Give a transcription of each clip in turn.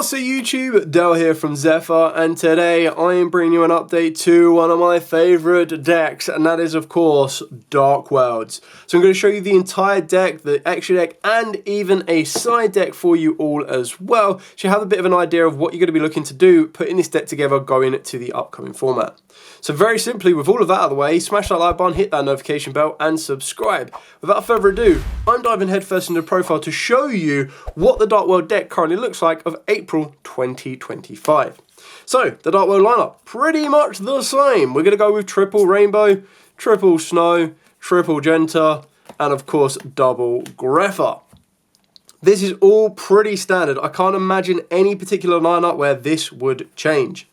What's up YouTube, Dell here from Zephyr, and today I am bringing you an update to one of my favourite decks, and that is of course Dark Worlds. So I'm going to show you the entire deck, the extra deck, and even a side deck for you all as well, so you have a bit of an idea of what you're going to be looking to do putting this deck together going to the upcoming format. So very simply, with all of that out of the way, smash that like button, hit that notification bell, and subscribe. Without further ado, I'm diving headfirst into the profile to show you what the Dark World deck currently looks like of April 2025. So, the Dark World lineup, pretty much the same. We're going to go with triple Rainbow, triple Snow, triple Genta, and of course, double Grepher. This is all pretty standard. I can't imagine any particular lineup where this would change.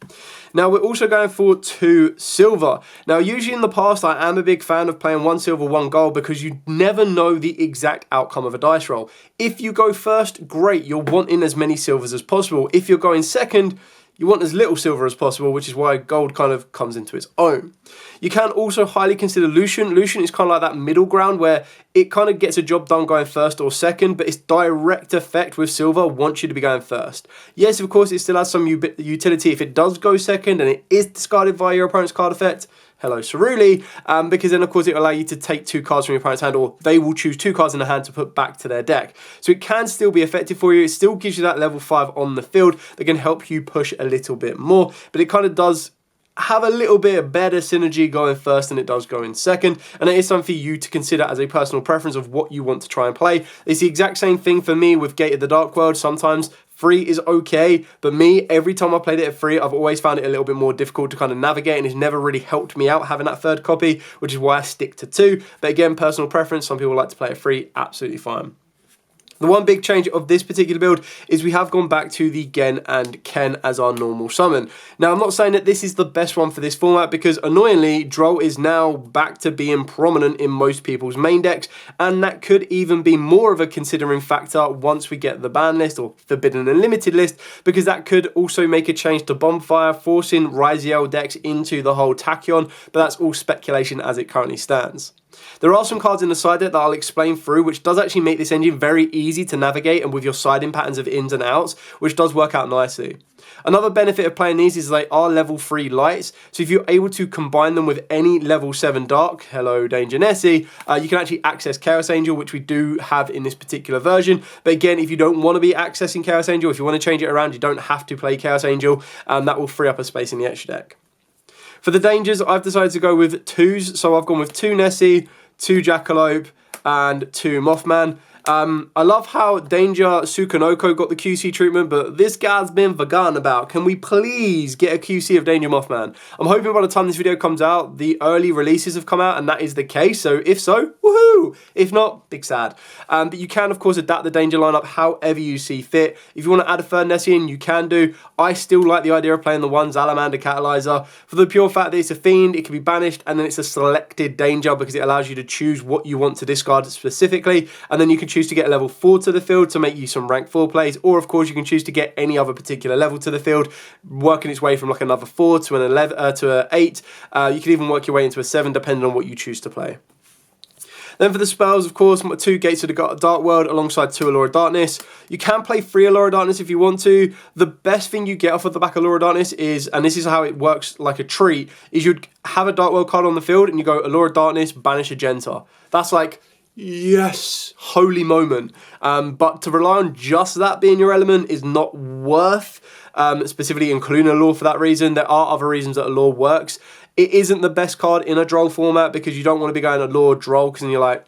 Now, we're also going for 2 silver. Now, usually in the past, I am a big fan of playing 1 silver, 1 gold because you never know the exact outcome of a dice roll. If you go first, great, you're wanting as many silvers as possible. If you're going second, you want as little silver as possible, which is why gold kind of comes into its own. You can also highly consider Lucian. Lucian is kind of like that middle ground where it kind of gets a job done going first or second, but its direct effect with silver wants you to be going first. Yes, of course, it still has some utility if it does go second and it is discarded via your opponent's card effect. Hello, Cerulli, because then, of course, it will allow you to take 2 cards from your opponent's hand, or they will choose 2 cards in the hand to put back to their deck. So it can still be effective for you. It still gives you that level 5 on the field that can help you push a little bit more, but it kind of does have a little bit better synergy going first than it does going second, and it is something for you to consider as a personal preference of what you want to try and play. It's the exact same thing for me with Gate of the Dark World. Sometimes 3 is okay, but me, every time I played it at 3, I've always found it a little bit more difficult to kind of navigate, and it's never really helped me out having that 3rd copy, which is why I stick to 2. But again, personal preference, some people like to play at 3, absolutely fine. The one big change of this particular build is we have gone back to the Gen and Ken as our normal summon. Now, I'm not saying that this is the best one for this format because, annoyingly, Droll is now back to being prominent in most people's main decks, and that could even be more of a considering factor once we get the ban list or Forbidden and Limited list, because that could also make a change to Bonfire, forcing Ryziel decks into the whole Tachyon, but that's all speculation as it currently stands. There are some cards in the side deck that I'll explain through, which does actually make this engine very easy to navigate and with your siding patterns of ins and outs, which does work out nicely. Another benefit of playing these is they are level 3 lights, so if you're able to combine them with any level 7 dark, hello Danger Nessie, you can actually access Chaos Angel, which we do have in this particular version. But again, if you don't want to be accessing Chaos Angel, if you want to change it around, you don't have to play Chaos Angel, that will free up a space in the extra deck. For the dangers, I've decided to go with 2s, so I've gone with 2 Nessie, 2 Jackalope, and 2 Mothman. I love how Danger Sukanoko got the QC treatment, but this guy's been forgotten about. Can we please get a QC of Danger Mothman? I'm hoping by the time this video comes out, the early releases have come out, and that is the case. So if so, woohoo! If not, big sad. But you can, of course, adapt the Danger lineup however you see fit. If you want to add a 3rd Nessie in, you can do. I still like the idea of playing the 1 Salamander Catalyzer. For the pure fact that it's a Fiend, it can be banished, and then it's a selected Danger because it allows you to choose what you want to discard specifically, and then you can choose to get a level 4 to the field to make you some rank 4 plays, or of course you can choose to get any other particular level to the field, working its way from like another 4 to an 11 to an 8. You can even work your way into a 7 depending on what you choose to play. Then for the spells, of course, 2 Gates of the Dark World alongside 2 Allure of Darkness. You can play 3 Allure of Darkness if you want to. The best thing you get off of the back of Allure of Darkness is, and this is how it works like a treat, is you'd have a Dark World card on the field and you go Allure of Darkness, banish a Genta. That's like, yes, holy moment. But to rely on just that being your element is not worth specifically including Allure for that reason. There are other reasons that Allure works. It isn't the best card in a Droll format because you don't want to be going Allure Droll because then you're like,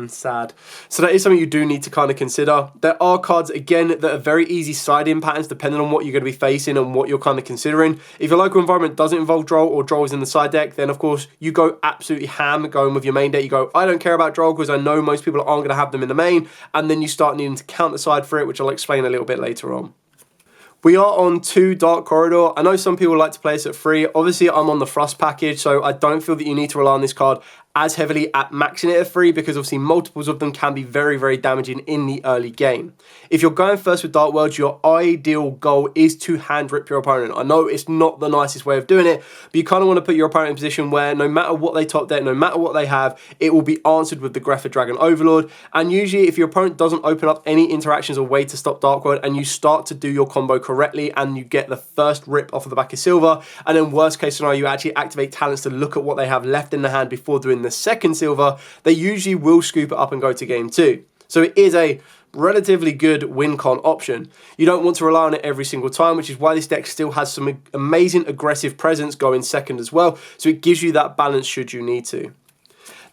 sad. So that is something you do need to kind of consider. There are cards, again, that are very easy side-in patterns depending on what you're going to be facing and what you're kind of considering. If your local environment doesn't involve Droll or Droll is in the side deck, then of course you go absolutely ham going with your main deck. You go, I don't care about Droll because I know most people aren't going to have them in the main, and then you start needing to counter side for it, which I'll explain a little bit later on. We are on 2 Dark Corridor. I know some people like to play this at 3. Obviously, I'm on the Thrust package, so I don't feel that you need to rely on this card as heavily at maxing it at 3 because obviously multiples of them can be very, very damaging in the early game. If you're going first with Dark World, your ideal goal is to hand rip your opponent. I know it's not the nicest way of doing it, but you kind of want to put your opponent in a position where no matter what they top deck, no matter what they have, it will be answered with the Grepher Dragon Overlord. And usually if your opponent doesn't open up any interactions or way to stop Dark World and you start to do your combo correctly and you get the first rip off of the back of silver, and then worst case scenario you actually activate talents to look at what they have left in the hand before doing the second silver, they usually will scoop it up and go to game 2. So it is a relatively good win con option. You don't want to rely on it every single time, which is why this deck still has some amazing aggressive presence going second as well, so it gives you that balance should you need to.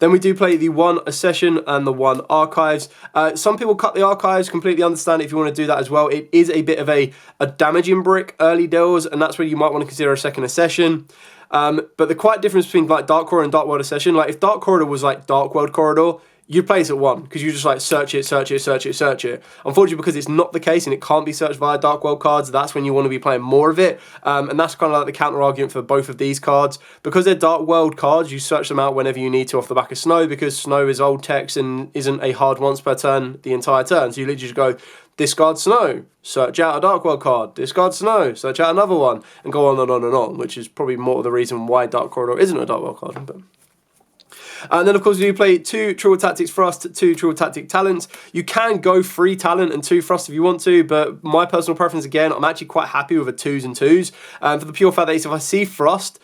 Then we do play the 1 Accession and the 1 Archives. Some people cut the Archives, completely understand if you want to do that as well. It is a bit of a damaging brick early deals, and that's where you might want to consider a second Accession. But the quite difference between like Dark Corridor and Dark World Accession, like if Dark Corridor was like Dark World Corridor, you'd place at 1 because you just like search it, search it, search it, search it. Unfortunately, because it's not the case and it can't be searched via Dark World cards, that's when you want to be playing more of it. And that's kind of like the counter argument for both of these cards. Because they're Dark World cards, you search them out whenever you need to off the back of Snow, because Snow is old text and isn't a hard once per turn the entire turn. So you literally just go, discard Snow, search out a Dark World card, discard Snow, search out another one, and go on and on and on, which is probably more of the reason why Dark Corridor isn't a Dark World card. But and then, of course, we do play 2 Triple Tactics Frost, 2 Triple Tactic Talents. You can go 3 Talent and 2 Frost if you want to, but my personal preference, again, I'm actually quite happy with a 2s and 2s. For the pure fact that if I see Frost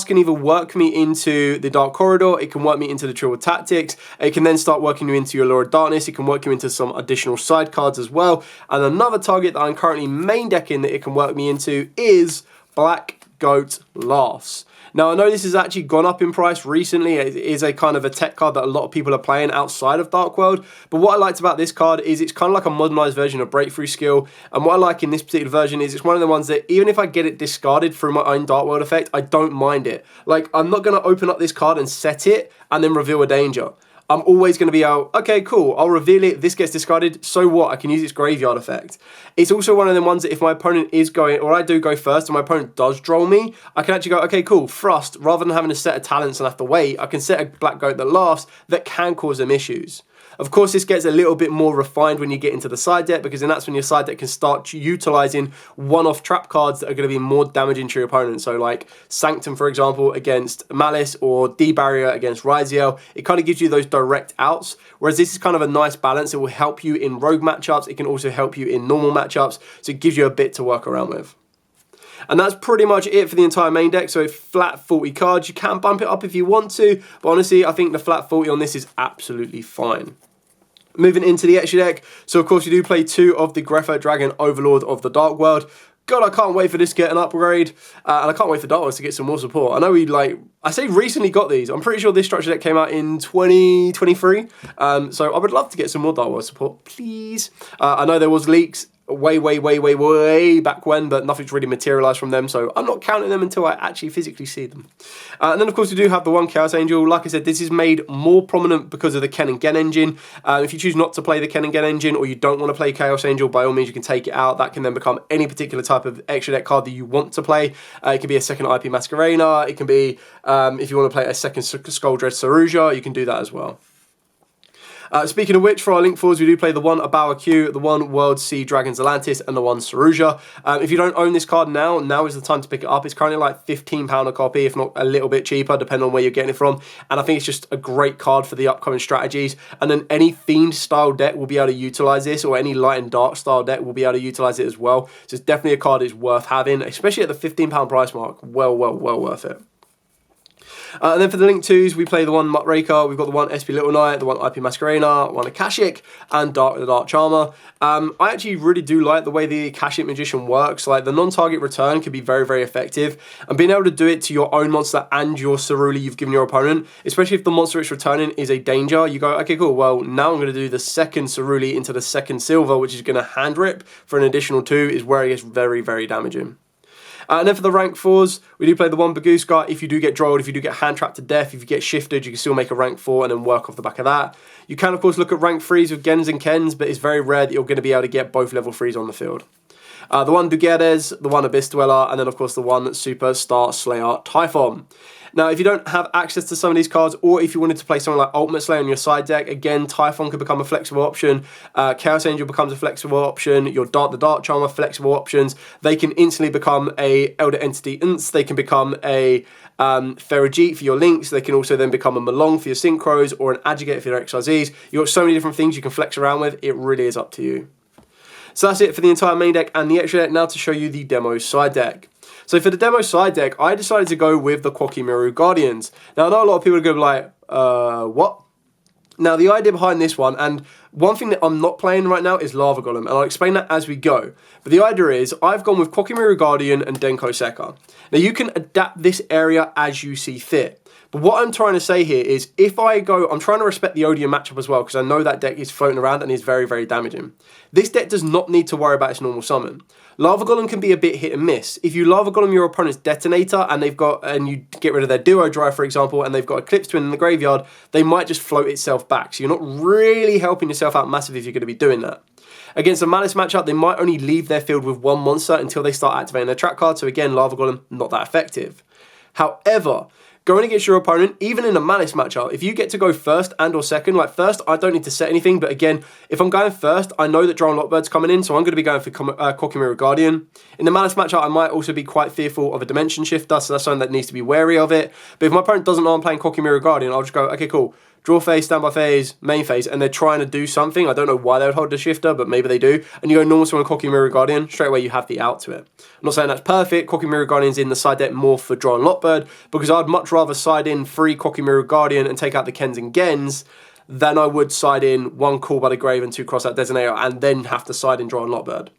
can either work me into the Dark Corridor, it can work me into the Triple Tactics, it can then start working you into your Lure of Darkness, it can work you into some additional side cards as well. And another target that I'm currently main decking that it can work me into is Black Goat Laughs. Now, I know this has actually gone up in price recently. It is a kind of a tech card that a lot of people are playing outside of Dark World. But what I liked about this card is it's kind of like a modernized version of Breakthrough Skill. And what I like in this particular version is it's one of the ones that even if I get it discarded through my own Dark World effect, I don't mind it. Like, I'm not going to open up this card and set it and then reveal a danger. I'm always going to be out, okay, cool, I'll reveal it, this gets discarded, so what, I can use its graveyard effect. It's also one of the ones that if my opponent is going, or I do go first and my opponent does droll me, I can actually go, okay, cool, Frost, rather than having a set of talents and have to wait, I can set a Black Goat that laughs that can cause them issues. Of course, this gets a little bit more refined when you get into the side deck, because then that's when your side deck can start utilizing one-off trap cards that are going to be more damaging to your opponent. So like Sanctum, for example, against Malice, or D-Barrier against Ryziel. It kind of gives you those direct outs, whereas this is kind of a nice balance. It will help you in rogue matchups. It can also help you in normal matchups, so it gives you a bit to work around with. And that's pretty much it for the entire main deck. So flat 40 cards. You can bump it up if you want to, but honestly, I think the flat 40 on this is absolutely fine. Moving into the extra deck, so of course you do play 2 of the Grepher Dragon Overlord of the Dark World. God, I can't wait for this to get an upgrade, and I can't wait for Dark World to get some more support. I know I say recently got these. I'm pretty sure this structure deck came out in 2023, so I would love to get some more Dark World support, please. I know there was leaks way back when, but nothing's really materialized from them, so I'm not counting them until I actually physically see them. And then of course we do have the 1 Chaos Angel. Like I said, this is made more prominent because of the Ken and Gen engine. If you choose not to play the Ken and Gen engine, or you don't want to play Chaos Angel, by all means you can take it out. That can then become any particular type of extra deck card that you want to play. It can be a second IP Masquerena, it can be, if you want to play a second Skulldred Saruja, you can do that as well. Speaking of which, for our link fours, we do play the 1 Abawa Q, the 1 World Sea Dragons Atlantis, and the 1 Saruja. If you don't own this card now is the time to pick it up. It's currently like £15 a copy, if not a little bit cheaper, depending on where you're getting it from. And I think it's just a great card for the upcoming strategies. And then any themed style deck will be able to utilize this, or any light and dark style deck will be able to utilize it as well. So it's definitely a card that's worth having, especially at the £15 price mark. Well worth it. And then for the link 2s, we play the 1 Muckraker, we've got the 1 SP Little Knight, the 1 IP Masquerena, 1 Akashic, and the Dark Charmer. I actually really do like the way the Akashic Magician works. Like, the non-target return can be very effective, and being able to do it to your own monster and your Ceruli you've given your opponent, especially if the monster it's returning is a danger, you go, okay, cool, well, now I'm going to do the second Ceruli into the second Silver, which is going to hand rip for an additional 2, is where it gets very damaging. And then for the rank 4s, we do play the 1 Baguska. If you do get drolled, if you do get hand trapped to death, if you get shifted, you can still make a rank 4 and then work off the back of that. You can, of course, look at rank 3s with Gens and Kens, but it's very rare that you're going to be able to get both level 3s on the field. The 1 Duguedes, the 1 Abyss Dweller, and then, of course, the 1 Super Star Slayer Typhon. Now, if you don't have access to some of these cards, or if you wanted to play something like Ultimate Slayer on your side deck, again, Typhon could become a flexible option. Chaos Angel becomes a flexible option. The Dark Charmer, flexible options. They can instantly become a Elder Entity Ints. They can become a Ferrajit for your links. They can also then become a Malong for your synchros, or an Adjugate for your XYZs. You've got so many different things you can flex around with. It really is up to you. So that's it for the entire main deck and the extra deck. Now to show you the demo side deck. So for the demo side deck, I decided to go with the Quakimeru Guardians. Now I know a lot of people are going to be like, what? Now the idea behind this one, and one thing that I'm not playing right now is Lava Golem, and I'll explain that as we go. But the idea is, I've gone with Quakimeru Guardian and Denko Sekka. Now you can adapt this area as you see fit. But what I'm trying to say here is, if I go, I'm trying to respect the Odium matchup as well, because I know that deck is floating around and is very, very damaging. This deck does not need to worry about its normal summon. Lava Golem can be a bit hit and miss. If you Lava Golem your opponent's Detonator and you get rid of their Duo Drive, for example, and they've got Eclipse Twin in the graveyard, they might just float itself back. So you're not really helping yourself out massively if you're going to be doing that. Against a Malice matchup, they might only leave their field with one monster until they start activating their trap card. So again, Lava Golem, not that effective. However, going against your opponent, even in a Malice matchup, if you get to go first and or second, like first, I don't need to set anything, but again, if I'm going first, I know that Drown Lockbird's coming in, so I'm going to be going for Quakimeru Guardian. In the Malice matchup, I might also be quite fearful of a Dimension Shifter, so that's something that needs to be wary of it. But if my opponent doesn't know I'm playing Quakimeru Guardian, I'll just go, okay, cool. Draw phase, standby phase, main phase, and they're trying to do something. I don't know why they would hold the shifter, but maybe they do. And you go normal summon Quakimeru Guardian, straight away you have the out to it. I'm not saying that's perfect. Quakimeru Guardian's in the side deck more for Draw and Lockbird, because I'd much rather side in 3 Quakimeru Guardian and take out the Kens and Gens than I would side in 1 Call by the Grave and 2 Cross Out Designator and then have to side in Draw and Lockbird.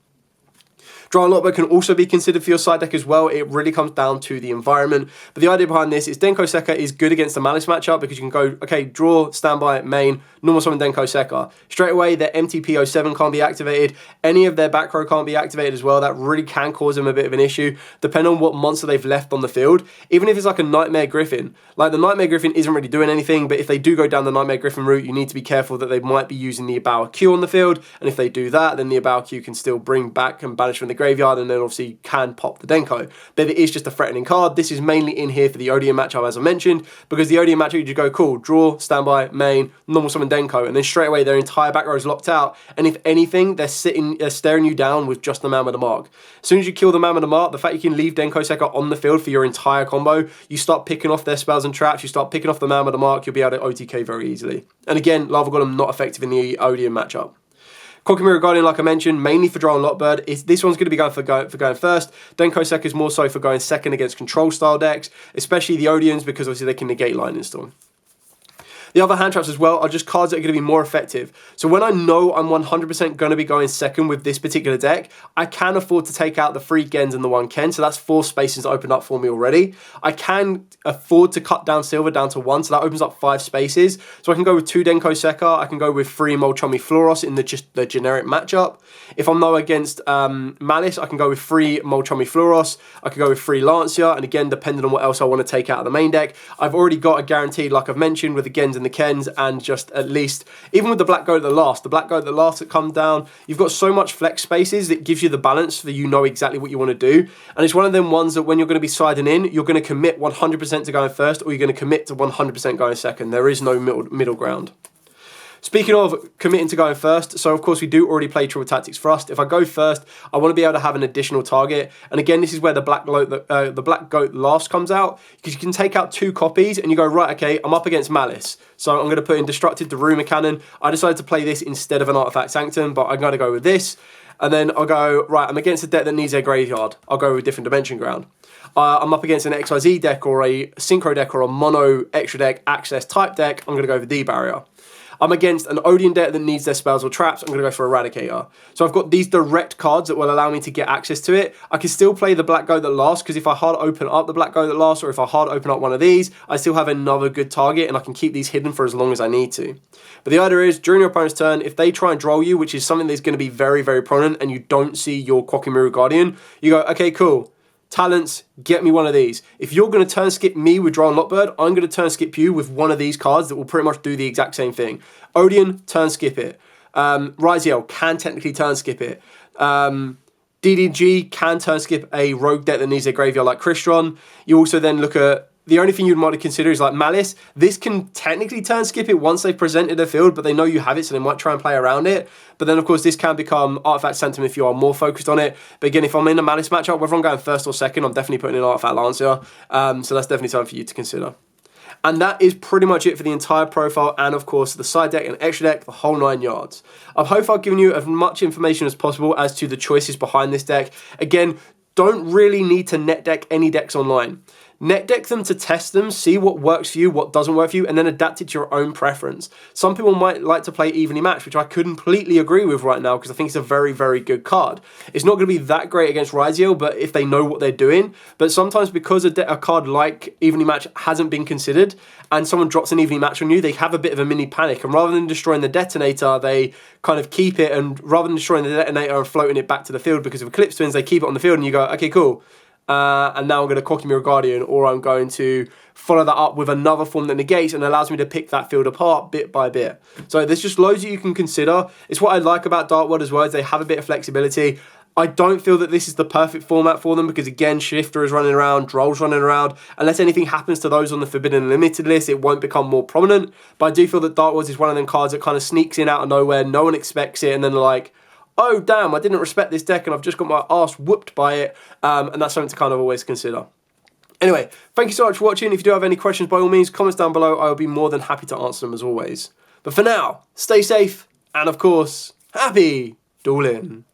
Draw and Lockbird can also be considered for your side deck as well. It really comes down to the environment. But the idea behind this is Denko Sekka is good against the Malice matchup because you can go, okay, draw, standby, main, normal summon Denko Sekka. Straight away, their MTP07 can't be activated. Any of their back row can't be activated as well. That really can cause them a bit of an issue, depending on what monster they've left on the field. Even if it's like a Nightmare Griffin. Like the Nightmare Griffin isn't really doing anything, but if they do go down the Nightmare Griffin route, you need to be careful that they might be using the Abawa Q on the field. And if they do that, then the Abawa Q can still bring back and banish from the graveyard, and then obviously can pop the Denko. But it is just a threatening card. This is mainly in here for the Odium matchup, as I mentioned, because the Odium matchup, you just go, cool, draw, standby, main, normal summon Denko, and then straight away their entire back row is locked out, and if anything, they're staring you down with just the man with the mark. As soon as you kill the man with the mark, the fact you can leave Denko Sekka on the field for your entire combo, you start picking off their spells and traps, you start picking off the man with the mark, you'll be able to OTK very easily. And again, Lava Golem not effective in the Odium matchup. Quakimeru Guardian, like I mentioned, mainly for Draw and Lockbird. This one's going to be going for going first. Denko Sekka is more so for going second against control style decks, especially the Odians, because obviously they can negate Lightning Storm. The other hand traps as well are just cards that are going to be more effective. So when I know I'm 100% going to be going second with this particular deck, I can afford to take out the 3 Gens and the 1 Ken. So that's 4 spaces opened up for me already. I can afford to cut down Silver down to 1. So that opens up 5 spaces. So I can go with 2 Denko Sekka. I can go with 3 Molchami Floros in the generic matchup. If I'm now against Malice, I can go with 3 Molchami Floros. I can go with 3 Lancia. And again, depending on what else I want to take out of the main deck, I've already got a guaranteed, like I've mentioned, with the Gens and the Kens, and just at least, even with the Black Goat that lasts that come down, you've got so much flex spaces that gives you the balance so you know exactly what you want to do. And it's one of them ones that when you're going to be siding in, you're going to commit 100% to going first, or you're going to commit to 100% going second. There is no middle ground. Speaking of committing to going first, so of course we do already play Triple Tactics Thrust. If I go first, I want to be able to have an additional target. And again, this is where the Black Goat last comes out, because you can take out 2 copies and you go, right, okay, I'm up against Malice. So I'm going to put in Destructive the Rumor Cannon. I decided to play this instead of an Artifact Sanctum, but I'm going to go with this. And then I'll go, right, I'm against a deck that needs their graveyard. I'll go with Different Dimension Ground. I'm up against an XYZ deck or a Synchro deck or a Mono Extra Deck Access type deck. I'm going to go with D-Barrier. I'm against an Odian deck that needs their spells or traps. I'm going to go for Eradicator. So I've got these direct cards that will allow me to get access to it. I can still play the Black Goat that lasts, because if I hard open up the Black Goat that lasts, or if I hard open up one of these, I still have another good target, and I can keep these hidden for as long as I need to. But the idea is, during your opponent's turn, if they try and draw you, which is something that's going to be very, very prominent, and you don't see your Quakimeru Guardian, you go, okay, cool. Talents, get me one of these. If you're going to turn skip me with Draw and Lockbird, I'm going to turn skip you with one of these cards that will pretty much do the exact same thing. Odian, turn skip it. Ryziel can technically turn skip it. DDG can turn skip a rogue deck that needs a graveyard like Crystron. You also then look at the only thing you'd want to consider is like Malice. This can technically turn skip it once they've presented a field, but they know you have it, so they might try and play around it. But then, of course, this can become Artifact Sentiment if you are more focused on it. But again, if I'm in a Malice matchup, whether I'm going first or second, I'm definitely putting in Artifact Lancia. So that's definitely something for you to consider. And that is pretty much it for the entire profile and, of course, the side deck and extra deck, the whole 9 yards. I hope I've given you as much information as possible as to the choices behind this deck. Again, don't really need to net deck any decks online. Net deck them to test them, see what works for you, what doesn't work for you, and then adapt it to your own preference. Some people might like to play Evenly Matched, which I completely agree with right now because I think it's a very, very good card. It's not going to be that great against Yugioh, but if they know what they're doing. But sometimes because a card like Evenly Matched hasn't been considered and someone drops an Evenly Matched on you, they have a bit of a mini panic. And rather than destroying the detonator, they kind of keep it, and rather than destroying the detonator and floating it back to the field because of Eclipse Twins, they keep it on the field and you go, okay, cool. And now I'm going to Kokimura Guardian, or I'm going to follow that up with another form that negates and allows me to pick that field apart bit by bit. So there's just loads that you can consider. It's what I like about Dark World as well, is they have a bit of flexibility. I don't feel that this is the perfect format for them because, again, Shifter is running around, Droll's running around. Unless anything happens to those on the Forbidden and Limited list, it won't become more prominent. But I do feel that Dark World is one of them cards that kind of sneaks in out of nowhere, no one expects it, and then they're like, oh, damn, I didn't respect this deck and I've just got my ass whooped by it. And that's something to kind of always consider. Anyway, thank you so much for watching. If you do have any questions, by all means, comments down below. I will be more than happy to answer them as always. But for now, stay safe and, of course, happy dueling.